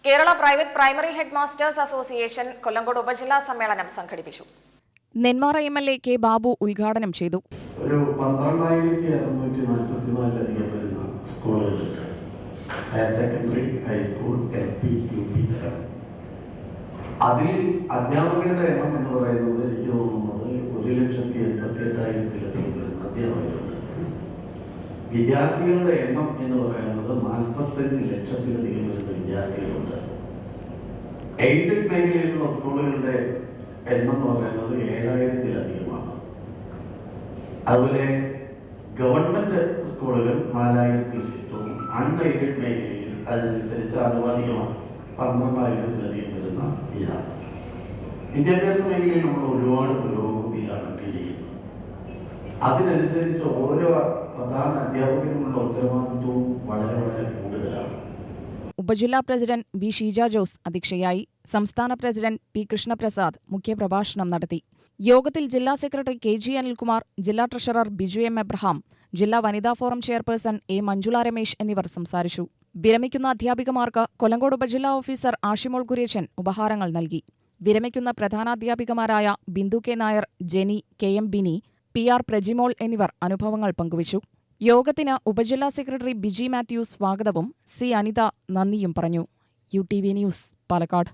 Kerala private primary head masters association Kollengode ഉപജില്ലാ സമ്മേളനം സംഘടിപ്പിച്ചു. നെന്മാറ എം.എൽ.എ. കെ. ബാബു ഉദ്ഘാടനം ചെയ്തു. ഒരു 12,644 വരുന്ന സ്കൂളുകളുണ്ട്. Higher secondary, high school, LP, UP തരം. അതിൽ അധ്യാപകരുടെ എണ്ണം എന്ന് പറയുന്നത് എനിക്ക് തോന്നുന്നത് 1,88,000 വരുന്ന അധ്യാപകരുണ്ട്. വിദ്യാർത്ഥികളുടെ എണ്ണം എന്ന് പറയുന്നത് 45 ലക്ഷത്തിലധികം വരുന്ന വിദ്യാർത്ഥികളുണ്ട്. എയ്ഡഡ് മേഖലയിലുള്ള സ്കൂളുകളുടെ എണ്ണം എന്ന് പറയുന്നത് 7,000-ലധികമാണ്. അതുപോലെ ഗവൺമെന്റ് സ്കൂളുകൾ 4,000 ശിഷ്ടവും അൺഎയ്ഡഡ് മേഖലയിൽ അതിനനുസരിച്ച് ആനുപാതികമാണ് 12,000-ലധികം വരുന്ന ഇതാണ്. വിദ്യാഭ്യാസ മേഖലയിൽ നമ്മൾ ഒരുപാട് പുരോഗതിയിലാണ് എത്തിയിരിക്കുന്നത്. അതിനനുസരിച്ച് ഓരോ പ്രധാന അധ്യാപകനുമുള്ള ഉത്തരവാദിത്വവും വളരെ വളരെ കൂടുതലാണ്. ഉപജില്ലാ പ്രസിഡന്റ് വി. ഷീജ ജോസ് അധ്യക്ഷയായി. സംസ്ഥാന പ്രസിഡന്റ് പി. കൃഷ്ണപ്രസാദ് മുഖ്യപ്രഭാഷണം നടത്തി. യോഗത്തിൽ ജില്ലാ സെക്രട്ടറി കെ. ജി. അനിൽകുമാർ, ജില്ലാ ട്രഷറർ ബിജു എം. എബ്രഹാം, ജില്ലാ വനിതാ forum chairperson A. Manjula Ramesh എന്നിവർ സംസാരിച്ചു. വിരമിക്കുന്ന അധ്യാപികമാർക്ക് കൊല്ലങ്കോട് ഉപജില്ലാ ഓഫീസർ ആഷിമോൾ കുര്യച്ചൻ ഉപഹാരങ്ങൾ നൽകി. വിരമിക്കുന്ന പ്രധാനാധ്യാപികമാരായ Bindu K. Nair, Jeni, K. M. Bini, P. R. Prajimol എന്നിവർ അനുഭവങ്ങൾ പങ്കുവച്ചു. യോഗത്തിന് ഉപജില്ലാ സെക്രട്ടറി ബിജി മാത്യു സ്വാഗതവും സി. അനിത നന്ദിയും പറഞ്ഞു. UTV news, Palakkad.